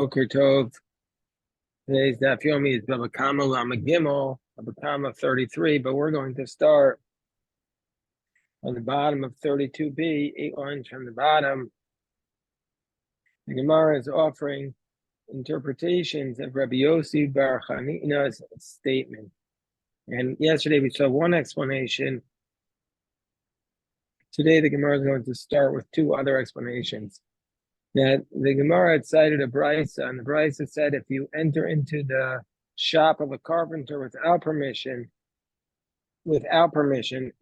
Boker Tov. Today's Daf Yomi is Bava Kamma Lama Gimel, Bava Kamma 33, but we're going to start on the bottom of 32b, 8 lines from the bottom. The Gemara is offering interpretations of Rabbi Yossi Bar Chanina's statement. And yesterday we saw one explanation. Today the Gemara is going to start with two other explanations. That the Gemara had cited a brisa, and the brisa said if you enter into the shop of a carpenter without permission,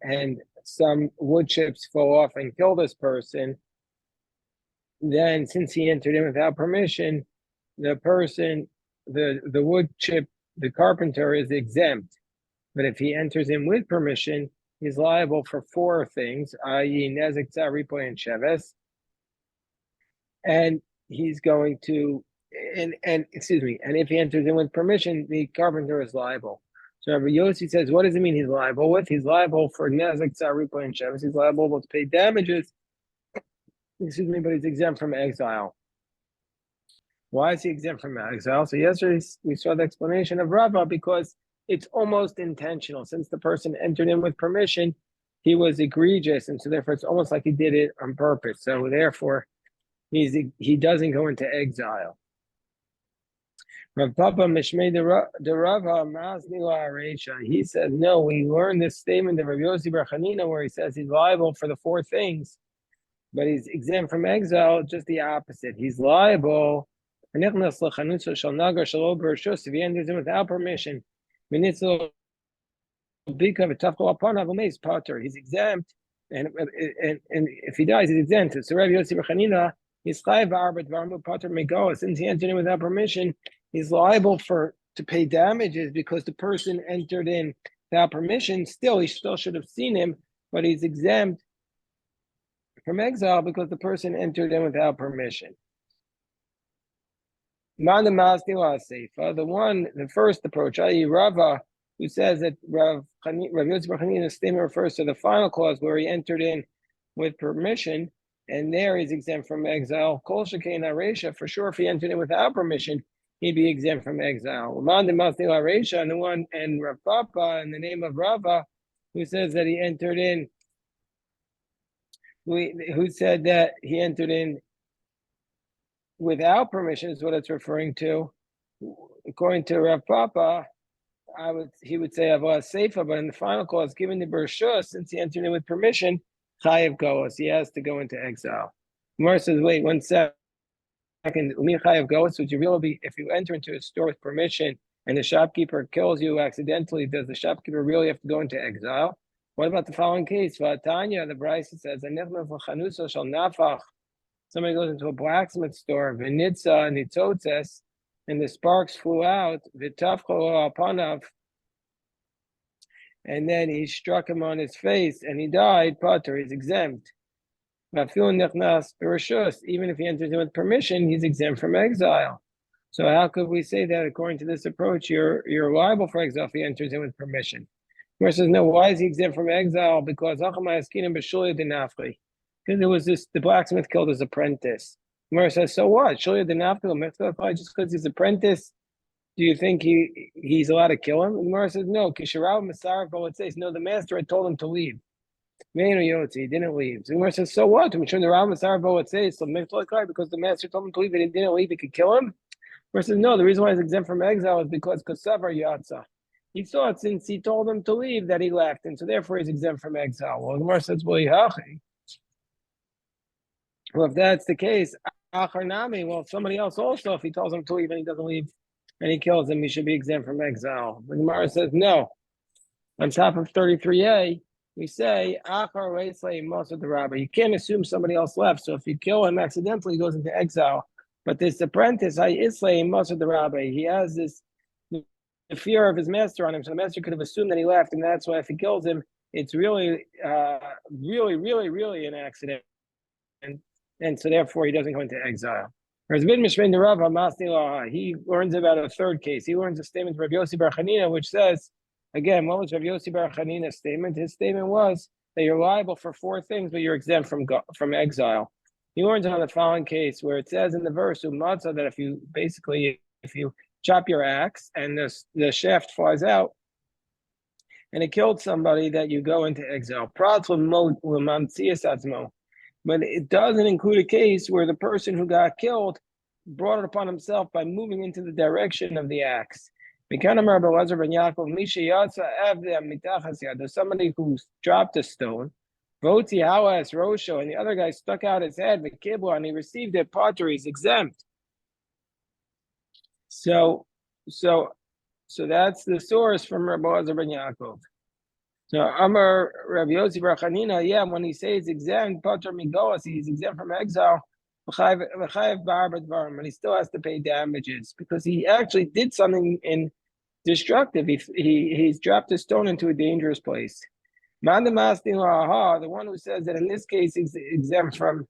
and some wood chips fall off and kill this person, then since he entered in without permission, the wood chip, the carpenter is exempt. But if he enters in with permission, he's liable for four things, i.e. nezek, tzar, ripoy, and sheves. And he's going to, and if he enters in with permission, the carpenter is liable. So Rabbi Yossi says, what does it mean he's liable with? He's liable for nezek, tzar, ripoy, and sheves. He's liable to pay damages, but he's exempt from exile. Why is he exempt from exile? So yesterday we saw the explanation of Rava, because it's almost intentional. Since the person entered in with permission, he was egregious, and so therefore it's almost like he did it on purpose. So therefore, he doesn't go into exile. Rav Papa Mishmei de Rava Maznila Aresha. He says, no, we learned this statement of Rav Yossi Bar Chanina where he says he's liable for the four things, but he's exempt from exile, just the opposite. He's liable if he enters in without permission. He's exempt, and if he dies, he's exempt. So Rav Yossi Bar Chanina, he's since he entered in without permission, he's liable to pay damages because the person entered in without permission. He still should have seen him, but he's exempt from exile because the person entered in without permission. The first approach, i.e. Rava, who says that Rav Yossi Bar Chanina's statement refers to the final clause where he entered in with permission, and there he's exempt from exile. Kol shekein hareisha, for sure, if he entered in without permission, he'd be exempt from exile. And the one, and Rav Papa, in the name of Rava, who says that he entered in, who said that he entered in without permission is what it's referring to. According to Rav Papa, he would say Avodah Seifa, but in the final clause, given the Bershus, since he entered in with permission, Chayev Goos, he has to go into exile. Gemara says, wait 1 second. Chayev Goos, would you really be, if you enter into a store with permission and the shopkeeper kills you accidentally, does the shopkeeper really have to go into exile? What about the following case? Vatanya, the Brisa says, somebody goes into a blacksmith store, v'nitza nitzotzes, and the sparks flew out, v'tafcho apanav, and then he struck him on his face, and he died. Pater, he's exempt. Even if he enters in with permission, he's exempt from exile. So how could we say that according to this approach, you're liable for exile if he enters in with permission? Gemara says, no, why is he exempt from exile? Because it was the blacksmith killed his apprentice. Gemara says, so what? Just because he's apprentice, do you think he's allowed to kill him? Gemara says, no. It says, no, the master had told him to leave. He didn't leave. So Gemara says, so what? Because the master told him to leave and he didn't leave, he could kill him? Gemara says, no, the reason why he's exempt from exile is because Kasavar Yatza. He thought since he told him to leave that he left, and so therefore he's exempt from exile. Well, Gemara says, well, if that's the case, if somebody else also, if he tells him to leave and he doesn't leave and he kills him, he should be exempt from exile. The Gemara says, no. On top of 33a, we say, you can't assume somebody else left. So if you kill him accidentally, he goes into exile. But this apprentice, he has this the fear of his master on him. So the master could have assumed that he left, and that's why if he kills him, it's really an accident. And so therefore he doesn't go into exile. He learns about a third case. He learns a statement of Rav Yossi Bar Chanina, which says, again, what was Rav Yossi Bar Chanina's statement? His statement was that you're liable for four things, but you're exempt from exile. He warns on the following case where it says in the verse Umatzah that if you chop your axe and the shaft flies out and it killed somebody, that you go into exile. But it doesn't include a case where the person who got killed brought it upon himself by moving into the direction of the axe. There's somebody who dropped a stone, Rosho, and the other guy stuck out his head, and he received it, potter, he's exempt. So that's the source from Rabbi Elazar ben Yaakov. So Amar Rabbi Yossi bar Chanina, yeah, when he says exempt, potter migoas, he's exempt from exile, but he still has to pay damages because he actually did something destructive. He's dropped a stone into a dangerous place. The one who says that in this case he's exempt from,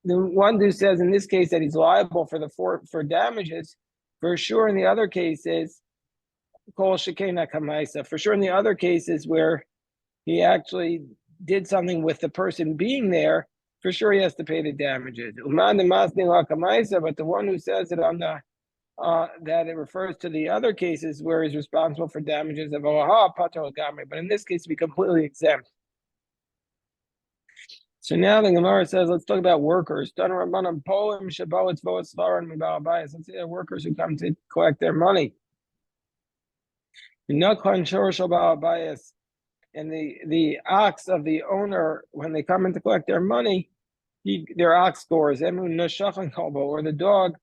the one who says in this case that he's liable for damages, for sure in the other cases, for sure in the other cases where he actually did something with the person being there, for sure he has to pay the damages. But the one who says it on the that it refers to the other cases where he's responsible for damages of but in this case, be completely exempt. So now the Gemara says, let's talk about workers. Let's say they're workers who come to collect their money. And the ox of the owner, when they come in to collect their money, their ox scores, or the dog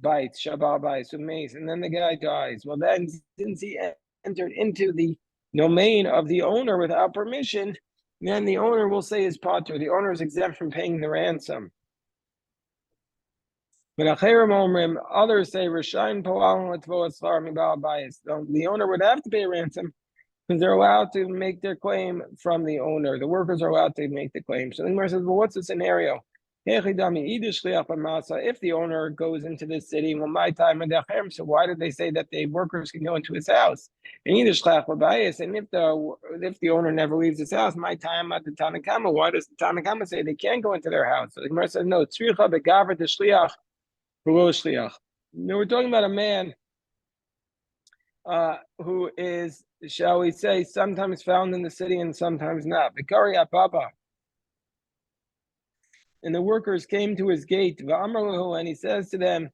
bites, and then the guy dies. Well, then, since he entered into the domain of the owner without permission, then the owner will say his potter. The owner is exempt from paying the ransom. But others say the owner would have to pay a ransom because they're allowed to make their claim from the owner. The workers are allowed to make the claim. So the Gemara says, well, what's the scenario? If the owner goes into the city, well, my time and so why did they say that the workers can go into his house? And if the owner never leaves his house, my time at the Bava Kamma, why does the Bava Kamma say they can't go into their house? So the Gemara says, no, we're talking about a man who is, shall we say, sometimes found in the city and sometimes not. And the workers came to his gate, and he says to them,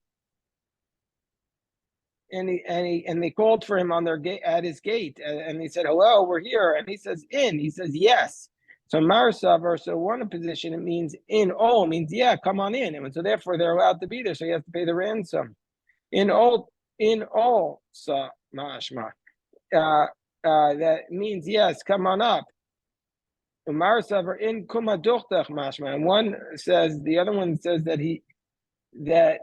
and they called for him on their gate at his gate, and he said, "Hello, we're here." And he says, "In." He says, "Yes." So Marsavar, so one position, it means in all, means yeah, come on in. And so therefore they're allowed to be there, so you have to pay the ransom. In all, so mashma. That means yes, come on up. Marsavar in kumaduchtach mashma. And one says, the other one says that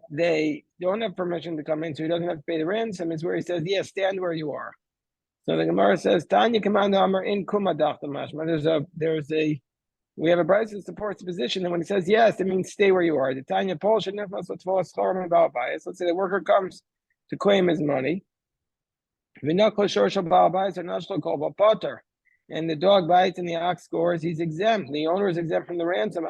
they don't have permission to come in, so he doesn't have to pay the ransom. Is where he says, yes, stand where you are. So the Gemara says, Tanya command Amar in kumadach mashma. We have a brayso that supports the position, and when he says yes, it means stay where you are. The Tanya Paul should never let's say the worker comes to claim his money. And the dog bites and the ox scores, he's exempt. The owner is exempt from the ransom,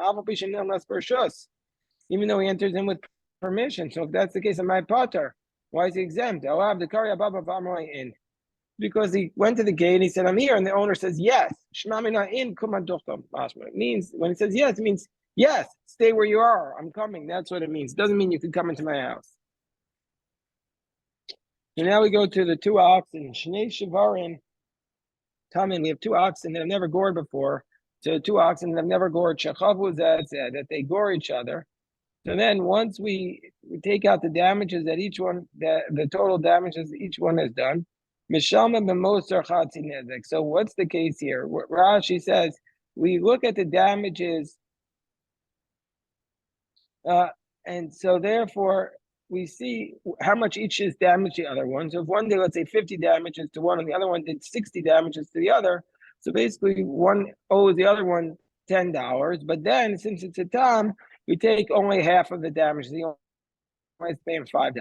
even though he enters in with permission. So if that's the case of my potter, why is he exempt? I'll have the Karya Baba Kamma in. Because he went to the gate and he said, I'm here, and the owner says, yes. It means, when it says yes, it means, yes, stay where you are, I'm coming. That's what it means. It doesn't mean you can come into my house. And now we go to the two oxen. Shnei Shivarin, Tamin, we have two oxen that have never gored before. So two oxen that have never gored, that they gore each other. So then once we take out the damages that each one, the total damages each one has done, so what's the case here? Rashi says, we look at the damages, and so therefore we see how much each is damaged the other one. So if one did, let's say, 50 damages to one, and the other one did 60 damages to the other, so basically one owes the other one $10. But then, since it's a tam, we take only half of the damage. The only pay him $5.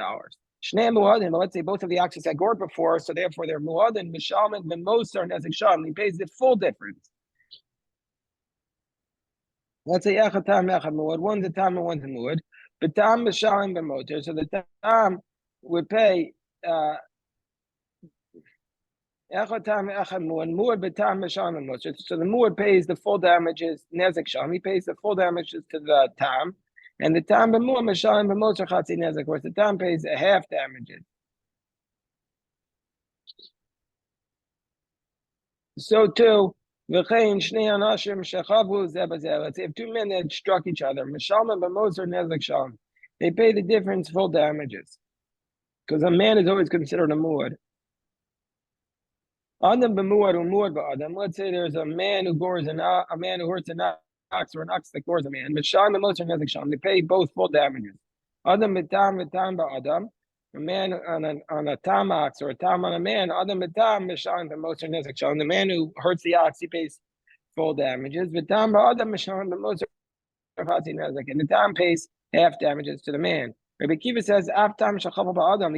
Shnei muadin, but let's say both of the oxes had gored before, so therefore they're muadin, mishalman, b'moser, nezek sham. He pays the full difference. Let's say echad tam echad muad. One's a tam and one's a muad. But tam b'shalim b'motor. So the tam would pay echad tam echad muad b'tam b'shalim b'motor. So the muad pays the full damages nezek sham. He pays the full damages to the tam, and the tam b'muad b'shalim b'motor chatzi nezek. Of course, the tam pays a half damages. So too, let's say if two men that struck each other, they pay the difference full damages. Because a man is always considered a muad. Let's say there's a man who gores a man who hurts an ox, or an ox that gores a man. They pay both full damages. A man on a tam ox or a tam on a man, the man who hurts the ox, he pays full damages. And the tam pays half damages to the man. Rabbi Kiva says, he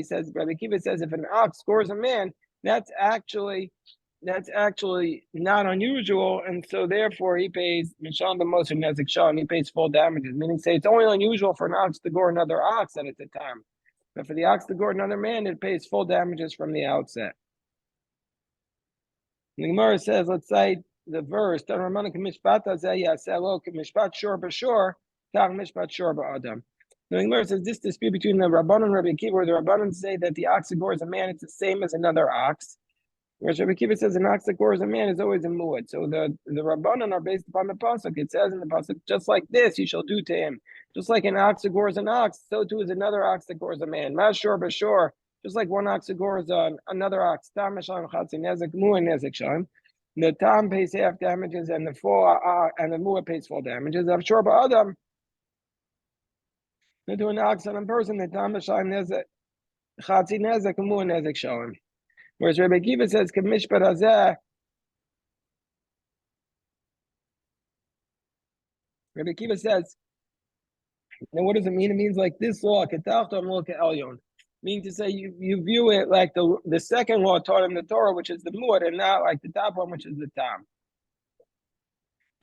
says, Rabbi Kiva says, if an ox scores a man, that's actually not unusual, and so therefore he pays Mishan b'Moser Nezik Shan, he pays full damages. Meaning, say it's only unusual for an ox to gore another ox at the time. But for the ox to gore another man, it pays full damages from the outset. And the Gemara says, let's say the verse, the Gemara says this dispute between the Rabbanan and Rabbi Akiva, where the Rabbanan say that the ox that gores a man, it's the same as another ox. Whereas Rabbi Akiva says an ox that gores a man is always a muad. So the Rabbanan are based upon the pasuk. It says in the pasuk, just like this, you shall do to him. Just like an ox that gores an ox, so too is another ox that gores a man. Mashur b'shur, just like one ox that gores another ox. Tam mesham chatzi nezek muad nezek sham. The tam pays half damages, and the muad pays full damages. I'm sure ba'adam. To an ox on a person, the tam mesham nezek chatzi nezek muad nezek sham. Whereas Rabbi Akiva says, "Kamishpat hazeh." Rabbi Akiva says, "Now what does it mean? It means like this law, ketachto mulka elyon." Meaning to say you view it like the second law taught in the Torah, which is the muad, and not like the top one, which is the tam.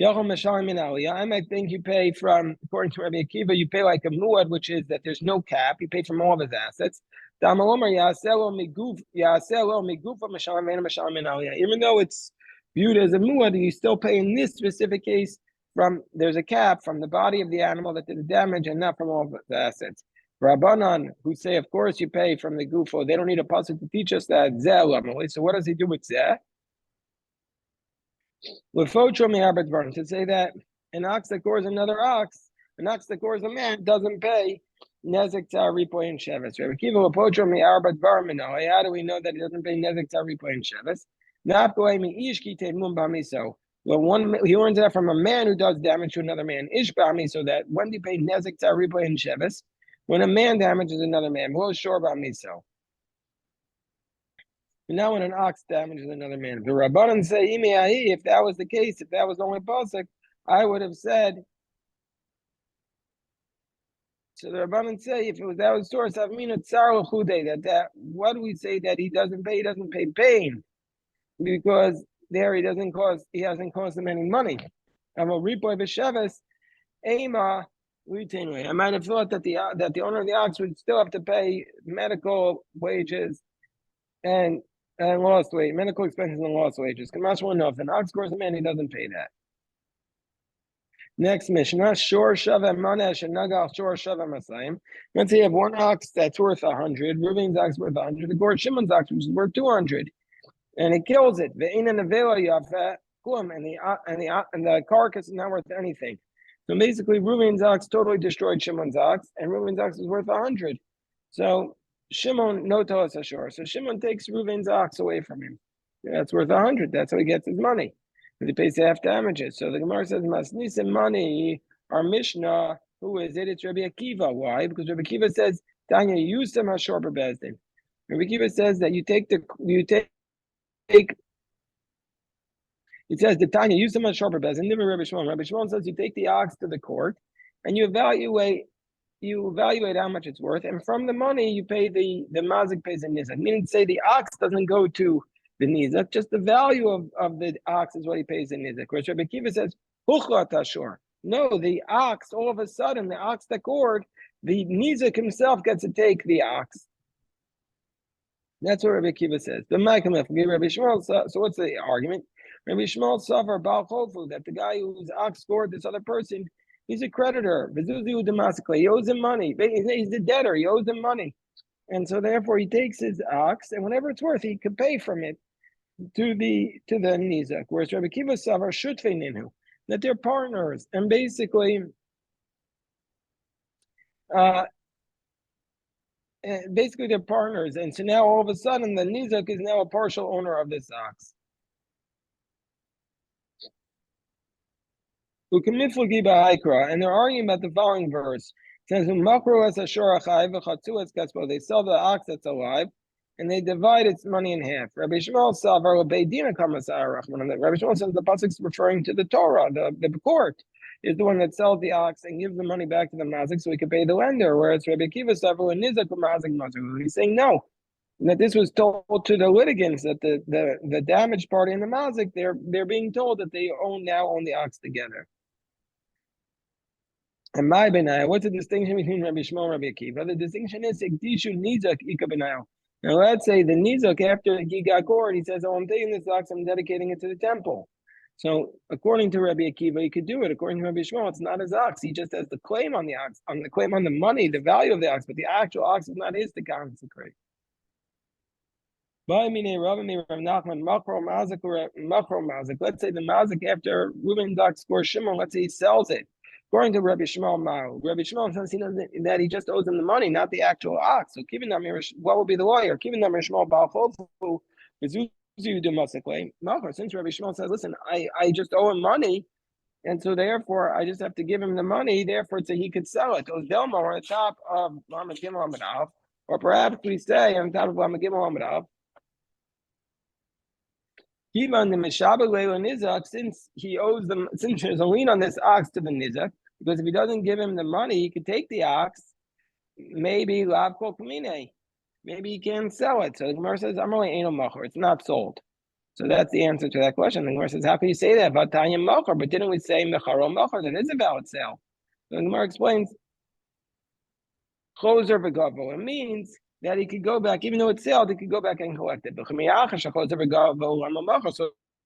I might think you pay from, according to Rabbi Akiva, you pay like a muad, which is that there's no cap. You pay from all of his assets. Even though it's viewed as a muad, you still pay in this specific case there's a cap from the body of the animal that did the damage and not from all of the assets. Rabbanan, who say, of course, you pay from the gufo, they don't need a pasuk to teach us that. So what does he do with zeh? To say that an ox that gores another ox, an ox that gores a man, doesn't pay nezek tzaripoy and sheves. Rabbi Kiva lepotro mi'arbat barmino. How do we know that he doesn't pay nezek tzaripoy and sheves? Not goy mi'ishki teimum b'miso. Well, he earns that from a man who does damage to another man. Ish b'mi, so that when do you pay nezek tzaripoy and sheves? When a man damages another man. Well, sure b'miso. Now when an ox damages another man, the Rabbanan say, if that was the case, if that was the only pasuk, I would have said. So the Rabbanan say, if it was that was source of that what do we say that he doesn't pay pain, because there he hasn't cost them any money. I'm a ripoy b'sheves, ema. I might have thought that the owner of the ox would still have to pay medical wages and lost wages, medical expenses and lost wages. Kamash one know if an ox gores a man, he doesn't pay that. Next Mishnah, Shor Shavem Manesh and Nagal Shor Shavem Masayim. Let's say you have one ox that's worth 100, Reuben's ox worth 100, the gored Shimon's ox which is worth 200, and it kills it. And the carcass is not worth anything. So basically, Reuben's ox totally destroyed Shimon's ox, and Reuben's ox is worth 100. So Shimon no toas ashor. So Shimon takes Reuben's ox away from him. That's worth 100. That's how he gets his money. But he pays half damages. So the Gemara says, Masnisim money, our Mishnah, who is it? It's Rabbi Akiva. Why? Because Rabbi Akiva says, Tanya, use some ashor bebezdin. Rabbi Akiva says that you take it says the Tanya, use some ashor bebezdin. Rabbi Shimon. Rabbi Shimon says you take the ox to the court and you evaluate how much it's worth, and from the money you pay the mazik pays a nizak. Meaning to say the ox doesn't go to the nizak, just the value of the ox is what he pays in nizak. Whereas Rabbi Akiva says, huchlat ashor. No, the ox, all of a sudden, the ox that gored, the Nizak himself gets to take the ox. That's what Rabbi Akiva says. The Maikamef, Rabbi Shmuel. So what's the argument? Rabbi Shmuel suffer Baal Chofu, that the guy whose ox scored this other person, he's a creditor. Vizuzi Damasically, he owes him money. He's the debtor. He owes him money, and so therefore he takes his ox, and whatever it's worth, he can pay from it to the Nizak. Whereas Rabbi Akiva suffer Shutfei Ninu, that they're partners, and uh, basically they're partners, and so now all of a sudden the Nizak is now a partial owner of this ox. And they're arguing about the following verse. It says, they sell the ox that's alive, and they divide its money in half. Rabbi Shmuel says the pasuk is referring to the Torah, the court is the one that sells the ox and gives the money back to the mazik so he can pay the lender. Whereas Rabbi Akiva he's saying no, that this was told to the litigants, that the damaged party and the mazik, they're being told that they own the ox together. And my benayah, what's the distinction between Rabbi Shmuel and Rabbi Akiva? The distinction is Ikdishu Nizak Ika benayah. Now let's say the Nizak, after he got gored, he says, "Oh, I'm taking this ox, I'm dedicating it to the temple." So according to Rabbi Akiva, he could do it. According to Rabbi Shmuel, it's not his ox. He just has the claim on the ox, on the claim on the money, the value of the ox, but the actual ox is not his to consecrate. Let's say the mazik, after Reuben got score Shimon, let's say he sells it. According to Rabbi Shmuel Mao, Rabbi Shmuel says he knows that he just owes him the money, not the actual ox. So what will be the lawyer? Since Rabbi Shmuel says, listen, I just owe him money, and so therefore I just have to give him the money, therefore so he could sell it. Those Delma are on the top of Lamed Gimel Amud Aleph, or perhaps we say on top of Lamed Gimel Amud Aleph, even the Meshabel Leila Nizak, since he owes them, since there's a lien on this ox to the Nizak, because if he doesn't give him the money, he could take the ox, maybe Lav Kol Kamine, maybe he can't sell it. So the Gemara says, Amrli Eino Machor, it's not sold. So that's the answer to that question. The Gemara says, how can you say that about Tanya Machor? But didn't we say Mecharo Machor? That is a valid sale. So the Gemara explains, Choser V'Gavo. It means that he could go back, even though it's sold, he could go back and collect it. So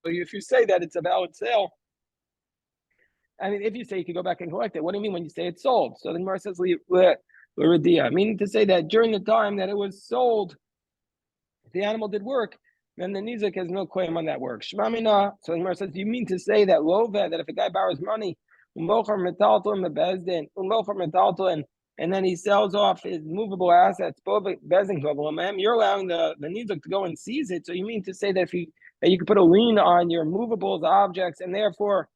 if you say that it's a valid sale, I mean, if you say you could go back and collect it, what do you mean when you say it's sold? So the Gemara says, meaning to say that during the time that it was sold, if the animal did work, then the Nizak has no claim on that work. Shmamina. So the Gemara says, you mean to say that that if a guy borrows money, and then he sells off his movable assets, you're allowing the Nizak to go and seize it. So you mean to say that that you could put a lien on your movables, objects, and therefore,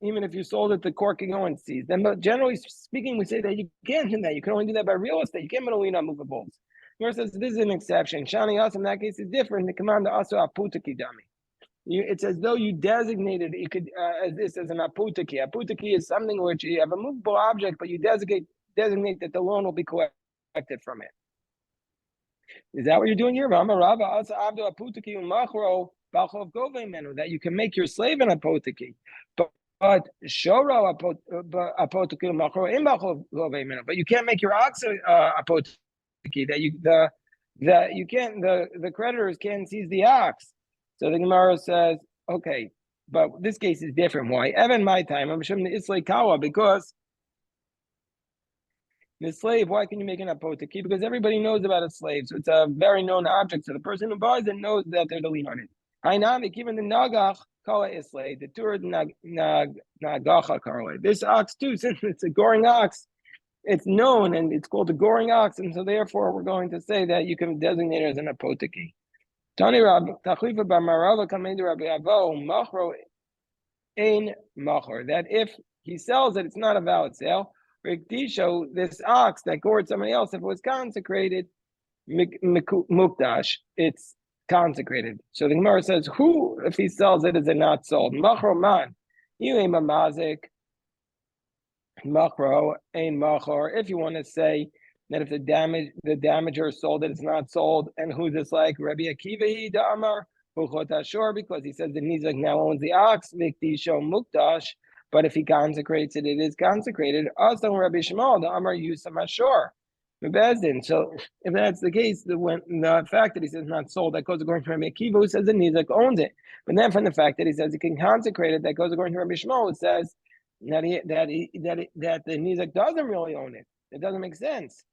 even if you sold it, the court can go and seize them. But generally speaking, we say that you can't do that. You can only do that by real estate. You can't put a lien on movables. Gemara says this is an exception. Shani Asa in that case is different. The command also aputaki dami. It's as though you designated it could this as an aputaki. Aputaki is something which you have a movable object, but you designate that the loan will be collected from it. Is that what you're doing here? That you can make your slave an apotaki. But you can't make your ox apotaki. That you can't the creditors can't seize the ox. So the Gemara says, okay, but this case is different. Why? Evan my time, I'm showing the Islay Kawa, because the slave, why can you make an apotaki? Because everybody knows about a slave. So it's a very known object. So the person who buys it knows that there's a lien on it. Hainamik, even the Nagach, Kala Islay, the Tur Nagacha Karla. This ox too, since it's a goring ox, it's known and it's called a goring ox, and so therefore we're going to say that you can designate it as an apotaki. Tani Rab Tachlifa Bamarava Kamedu Rabbi Avo Machro Ein Machor. That if he sells it, it's not a valid sale. Rikdisho, this ox that gored somebody else, if it was consecrated, mukdash, it's consecrated. So the Gemara says, who, if he sells it, is it not sold? Machro man, Ilema Mazik. Machro ein machor. If you want to say that if the damager sold it, it's not sold, and who's this like? Rabbi Akiva Da'amar Uchot Ashor, because he says the Nizak now owns the ox. Vikdisho Mukdash, But if he consecrates it, it is consecrated. Also, Rabbi Shmuel, the Amar Yusam Ashur, the Bezdin. So if that's the case, the fact that he says not sold, that goes according to Rabbi Akiva, who says the Nizak owns it. But then from the fact that he says he can consecrate it, that goes according to Rabbi Shmuel, it says that the Nizak doesn't really own it. It doesn't make sense.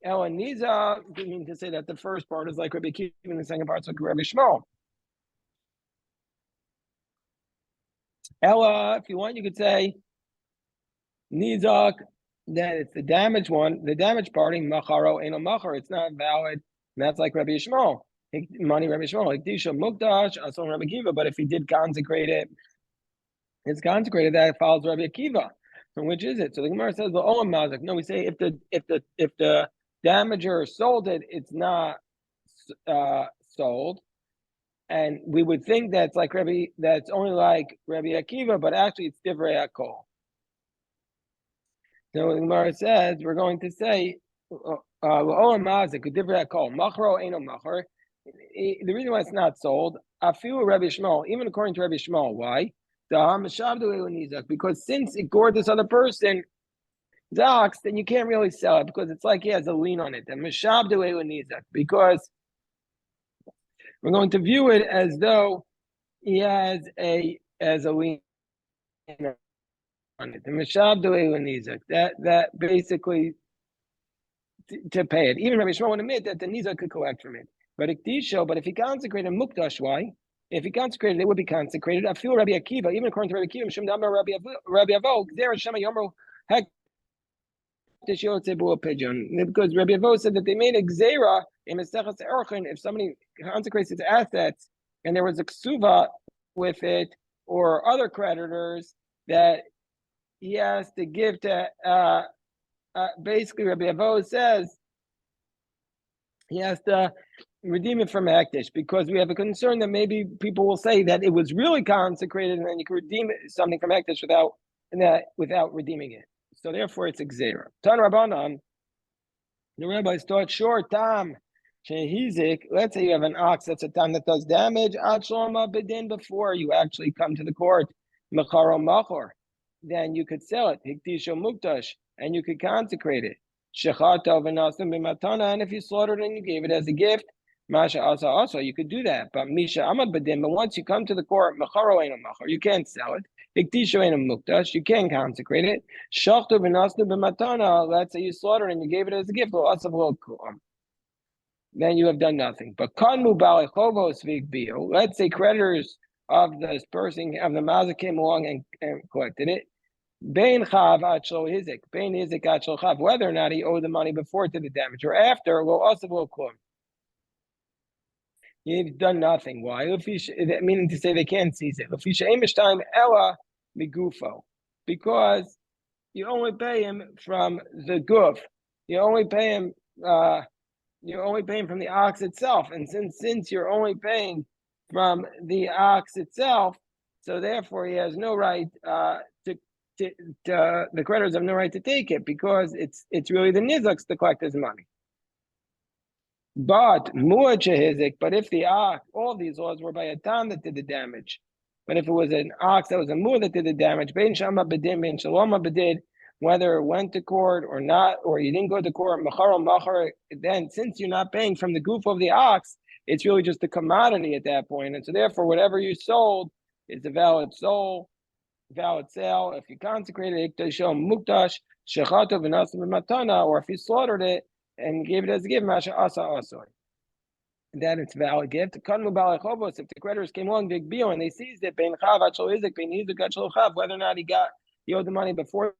Ella Nizak, you mean to say that the first part is like Rabbi Akiva and the second part is like Rabbi Shmuel. Ella, if you want, you could say Nizak, that it's the damaged one, the damaged party, Macharo Eno Machar, it's not valid. And that's like Rabbi Shmuel. Money Rabbi Shmuel, like Disha Mukdash, Ason Rabbi Akiva, but if he did consecrate it, it's consecrated, that follows Rabbi Akiva. So which is it? So the Gemara says the Olam Mazik. No, we say if the damager sold it, it's not sold. And we would think that's like that's only like Rabbi Akiva, but actually it's Divrei Hakol. So the Gemara says we're going to say Olam Mazik, Divrei Hakol, Machro Eno Machar. The reason why it's not sold, Afilu Rabbi Shmuel, even according to Rabbi Shmuel, why? Because since it gored this other person, Zox, then you can't really sell it because it's like he has a lien on it. And because we're going to view it as though he has a lien on it. That basically to pay it. Even Rabbi Shmuel would admit that the Nizak could collect from it. But if he consecrated Mukdash, why? If he consecrated, it would be consecrated. I feel Rabbi Akiva, even according to Rabbi Akiva, Rabbi Avo, Zera Shema Yomer Hek because Rabbi Avo said that they made a Gzera in Mesechas Erchin if somebody consecrates his assets and there was a ksuva with it or other creditors that he has to give to. Basically, Rabbi Avo says he has to redeem it from Hektish because we have a concern that maybe people will say that it was really consecrated and then you can redeem something from Hektish without redeeming it. So therefore, it's a Gzera. Tan Rabbanan, the rabbis taught short tam shehizik. Let's say you have an ox that's a tam that does damage. Ad shloma bedin before you actually come to the court. Macharo machor, then you could sell it. Hiktisho muktash, and you could consecrate it. Shechata v'nasim b'matana, and if you slaughtered it and you gave it as a gift, masha asa also, you could do that. But misha amad bedin, but once you come to the court, macharo eno machor, you can't sell it. Hiktisho eno muktash, you can consecrate it. Shachtu v'nasim b'matana, let's say you slaughtered and you gave it as a gift. Then you have done nothing. But kanmu balechovos v'igbiu, let's say creditors of this person, of the mazik came along and collected it. Bein chav achlo hizik, bein hizik achlo chav. Whether or not he owed the money before to the damage or after, will also will come. You've done nothing. Why? Meaning to say they can't seize it. Time ella migufo, because you only pay him from the goof. You only pay him. You're only paying from the ox itself, and since you're only paying from the ox itself, so therefore he has no right the creditors have no right to take it because it's really the nizaks to collect his money. But if the ox, all these laws were by a tam that did the damage. But if it was an ox that was a mu'ah that did the damage, bein shama bedin, bein shaloma bedid, whether it went to court or not, or you didn't go to court, machar, then since you're not paying from the goof of the ox, it's really just a commodity at that point. And so therefore, whatever you sold is a valid sale. If you consecrated it, mukdash, shechata v'nasim b'matana, or if you slaughtered it and gave it as a gift, masha asa asoi, then it's a valid gift. Kanmu balechovos, if the creditors came along, big bio, and they seized it, bein chav achol hizik, bein hizik achol chav, whether or not he owed the money before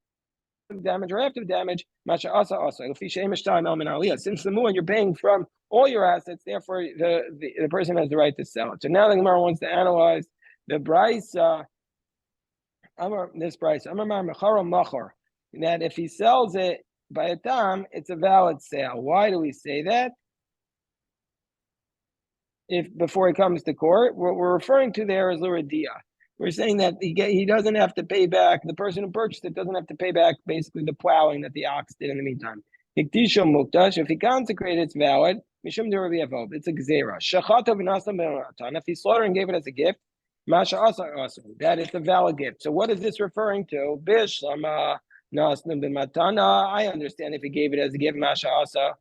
the damage or after the damage, masha asa asa. Since the mu'ah you're paying from all your assets, therefore the person has the right to sell it. So now the Gemara wants to analyze the brisa. This price, that if he sells it by a tam, it's a valid sale. Why do we say that? If before he comes to court, what we're referring to there is l'radia. We're saying that he doesn't have to pay back, the person who purchased it doesn't have to pay back basically the plowing that the ox did in the meantime. If he consecrated, it's valid. It's a gzera. If he slaughtered and gave it as a gift, Masha also. That is a valid gift. So what is this referring to? Bishlama nasnim b'matana. I understand if he gave it as a gift, Masha asa.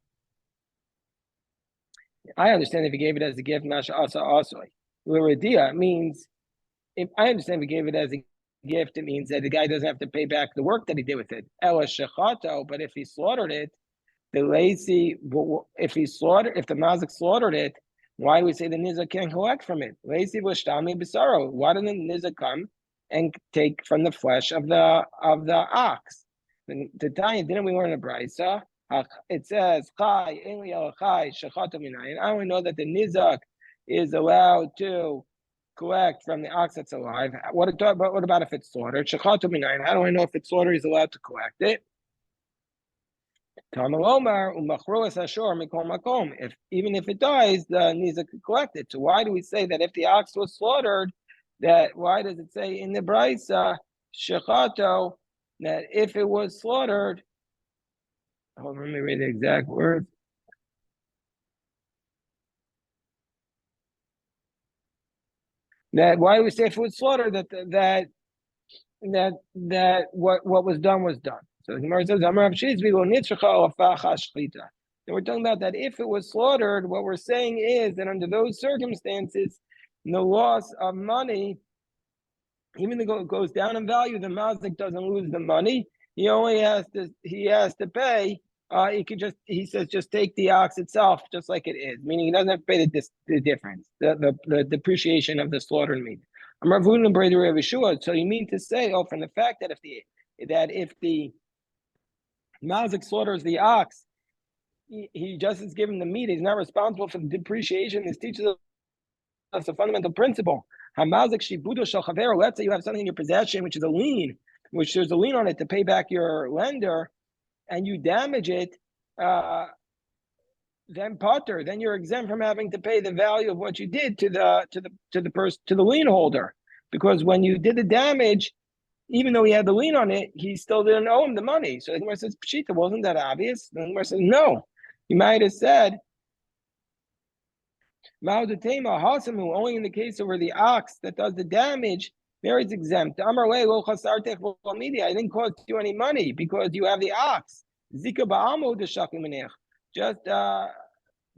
I understand if he gave it as a gift, Masha asa asoi. Luridia means, if I understand if he gave it as a gift, it means that the guy doesn't have to pay back the work that he did with it. Ela shechato, but if he slaughtered it, the lazy, if the mazik slaughtered it, why do we say the nizak can't collect from it? Lazy washtami bisaro. Why didn't the nizak come and take from the flesh of the ox? The Tanya, didn't we learn a brisa? It says chai chai shechata minayin. I only know that the nizak is allowed to collect from the ox that's alive. What about if it's slaughtered? Shechata minayin. How do I know if it's slaughtered? He's allowed to collect it. If even if it dies, the nizak could collect it. So why do we say that if the ox was slaughtered, that why does it say in the brisa shechato that if it was slaughtered? Hold on, let me read the exact words. That why do we say if it was slaughtered that what was done was done. So the Gemara says, and we're talking about that if it was slaughtered, what we're saying is that under those circumstances, the loss of money, even though it goes down in value, the mazik doesn't lose the money. He only has to pay. He says just take the ox itself, just like it is, meaning he doesn't have to pay the difference, the depreciation of the slaughtered meat. So you mean to say, from the fact that if the mazik slaughters the ox, he just is given the meat. He's not responsible for the depreciation. This teaches us a fundamental principle. Let's say you have something in your possession, which is a lien, which there's a lien on it to pay back your lender, and you damage it, then potter, then you're exempt from having to pay the value of what you did to the lien holder, because when you did the damage, even though he had the lien on it, he still didn't owe him the money. So the Gemara says, Pshita, wasn't that obvious? The Gemara says, no. You might have said, Ma'odatema, only in the case of where the ox that does the damage, there is exempt. I didn't cost you any money because you have the ox. Just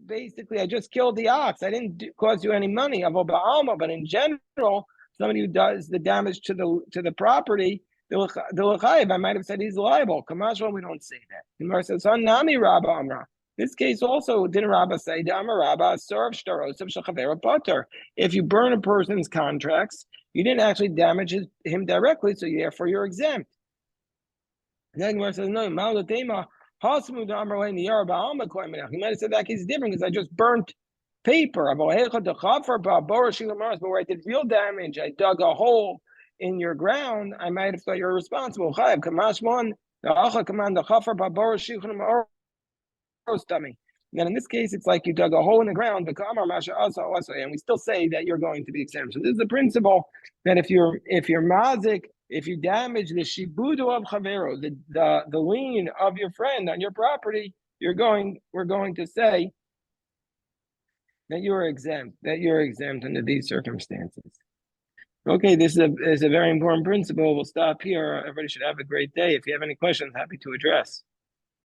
basically, I just killed the ox. I didn't cause you any money. But in general, somebody who does the damage to the property, I might have said he's liable. Kamashwa, we don't say that. The Gemara says, Nami Rabba Amra. This case also didn't Rabba say if you burn a person's contracts, you didn't actually damage him directly, so therefore you're exempt. Then Gemara says, no, he might have said that case is different because I just burnt paper. But where I did real damage, I dug a hole in your ground, I might have thought you're responsible. Then in this case, it's like you dug a hole in the ground, and we still say that you're going to be exempt. So this is the principle that if you're mazik, if you damage the shibudu of chavero, the lien of your friend on your property, we're going to say that you're exempt under these circumstances. Okay, this is a very important principle. We'll stop here. Everybody should have a great day. If you have any questions, happy to address.